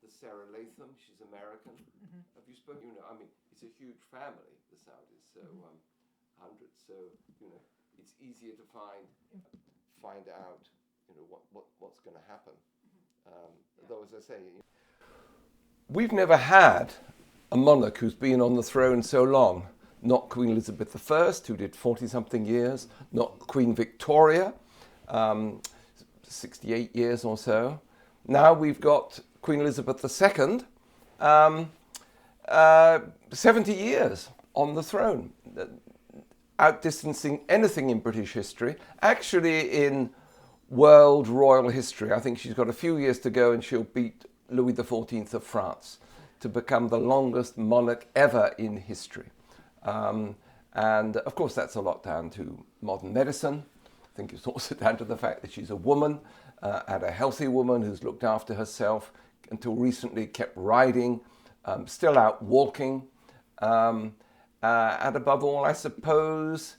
Sarah Latham, she's American. Have you spoken? I mean, it's a huge family, the Saudis, so hundreds. So it's easier to find out, what's going to happen. Though, as I say, we've never had a monarch who's been on the throne so long. Not Queen Elizabeth I, who did 40-something years. Not Queen Victoria, 68 years or so. Now we've got Queen Elizabeth II, 70 years on the throne, outdistancing anything in British history. Actually, in world royal history, I think she's got a few years to go and she'll beat Louis XIV of France to become the longest monarch ever in history. And of course, that's a lot down to modern medicine. I think it's also down to the fact that she's a woman, and a healthy woman who's looked after herself, until recently kept riding, still out walking, and above all, I suppose,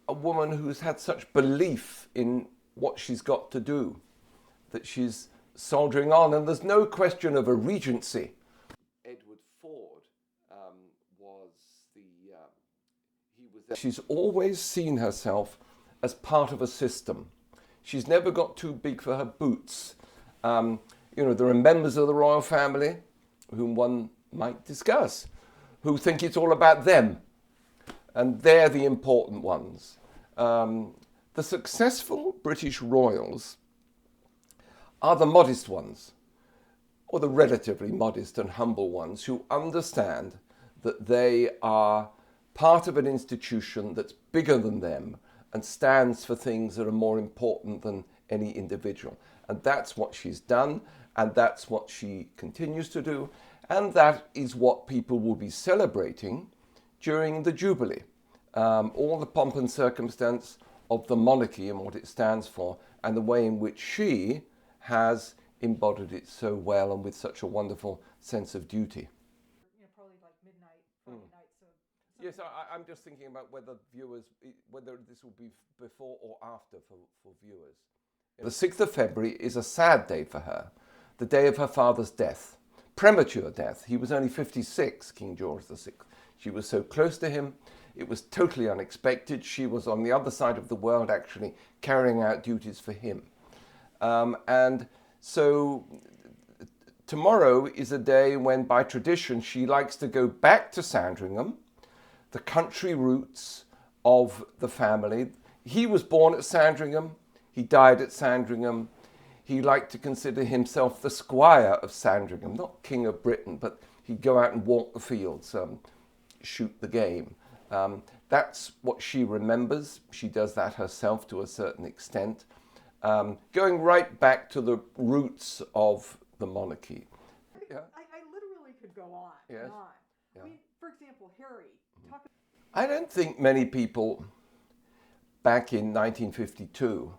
a woman who's had such belief in what she's got to do, that she's soldiering on, and there's no question of a regency. Edward Ford she's always seen herself as part of a system. She's never got too big for her boots. There are members of the royal family whom one might discuss, who think it's all about them, and they're the important ones. The successful British royals are the modest ones, or the relatively modest and humble ones, who understand that they are part of an institution that's bigger than them and stands for things that are more important than any individual. And that's what she's done, and that's what she continues to do, and that is what people will be celebrating during the Jubilee. All the pomp and circumstance of the monarchy and what it stands for, and the way in which she has embodied it so well and with such a wonderful sense of duty. Probably like midnight, Friday night. So yes, I'm just thinking about whether this will be before or after for viewers. The 6th of February is a sad day for her, the day of her father's death, premature death. He was only 56, King George VI. She was so close to him. It was totally unexpected. She was on the other side of the world actually carrying out duties for him. And so tomorrow is a day when, by tradition, she likes to go back to Sandringham, the country roots of the family. He was born at Sandringham. He died at Sandringham. He liked to consider himself the squire of Sandringham, not King of Britain, but he'd go out and walk the fields, shoot the game. That's what she remembers. She does that herself to a certain extent. Going right back to the roots of the monarchy. Yeah. I literally could go on yes. and on. Yeah. I mean, for example, Harry. I don't think many people back in 1952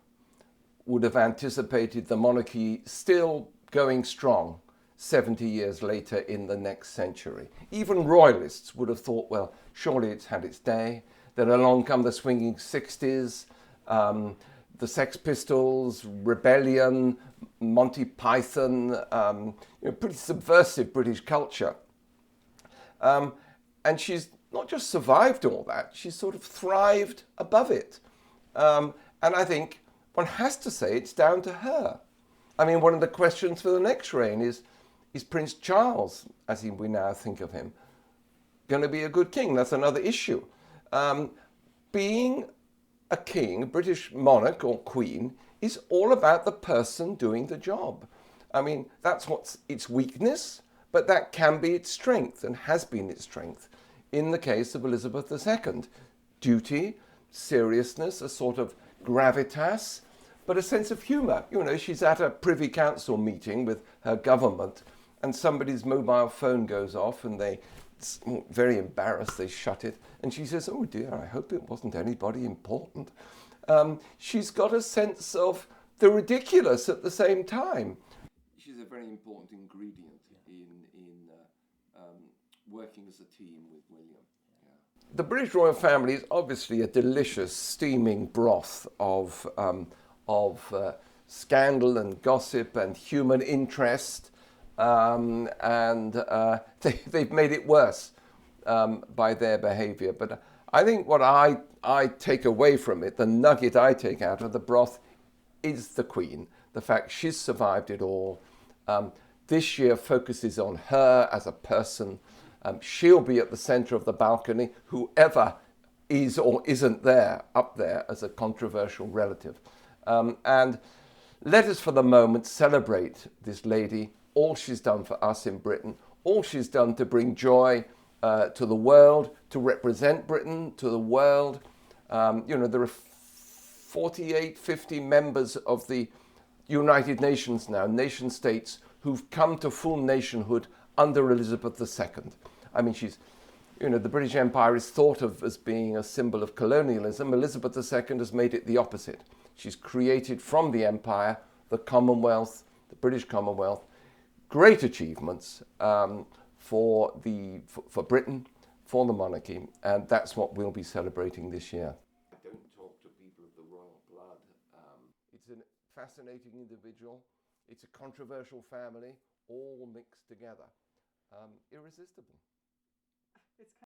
would have anticipated the monarchy still going strong 70 years later in the next century. Even royalists would have thought, well, surely it's had its day. Then along come the swinging 60s, the Sex Pistols, Rebellion, Monty Python, pretty subversive British culture. And she's not just survived all that, she's sort of thrived above it. And I think one has to say it's down to her. I mean, one of the questions for the next reign is Prince Charles, as we now think of him, going to be a good king? That's another issue. Being a king, a British monarch or queen, is all about the person doing the job. I mean, that's what's its weakness, but that can be its strength and has been its strength. In the case of Elizabeth II, duty, seriousness, a sort of gravitas, but a sense of humour. She's at a Privy Council meeting with her government and somebody's mobile phone goes off and they, very embarrassed, they shut it. And she says, oh dear, I hope it wasn't anybody important. She's got a sense of the ridiculous at the same time. She's a very important ingredient in working as a team with William. Yeah. The British royal family is obviously a delicious steaming broth of scandal and gossip and human interest. and they've made it worse by their behaviour. But I think what I take away from it, the nugget I take out of the broth, is the Queen. The fact she's survived it all. This year focuses on her as a person. She'll be at the centre of the balcony, whoever is or isn't there, up there as a controversial relative. And let us for the moment celebrate this lady, all she's done for us in Britain, all she's done to bring joy to the world, to represent Britain to the world. There are 48, 50 members of the United Nations now, nation states, who've come to full nationhood under Elizabeth II. I mean, the British Empire is thought of as being a symbol of colonialism. Elizabeth II has made it the opposite. She's created from the empire the Commonwealth, the British Commonwealth, great achievements for Britain, for the monarchy, and that's what we'll be celebrating this year. I don't talk to people of the royal blood. It's a fascinating individual. It's a controversial family, all mixed together. Irresistible. It's